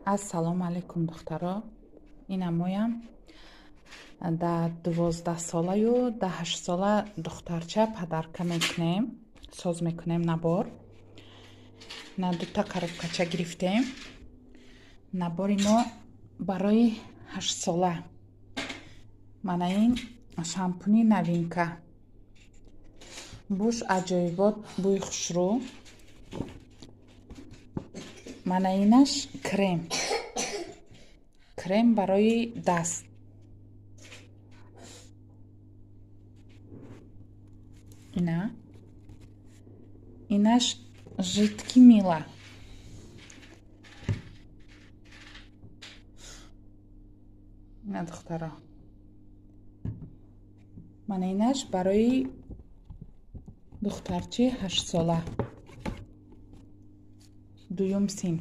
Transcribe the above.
Ассалому алайкум духтаро. Ина моям да 12 солаю, да 8 сола духтарча падарка мекунем, соз мекунем набор. На дута коробкача гирифтем. Набори мо барои 8 сола. Мана ин шампуни новинка. Буш аҷоибот бӯи хушрӯ. Мана инаш крем. Крем барои даст. Инаш жидки мила. Ина духтаро. Мана инаш барои духтарчи 8 сола. Дуюм синф.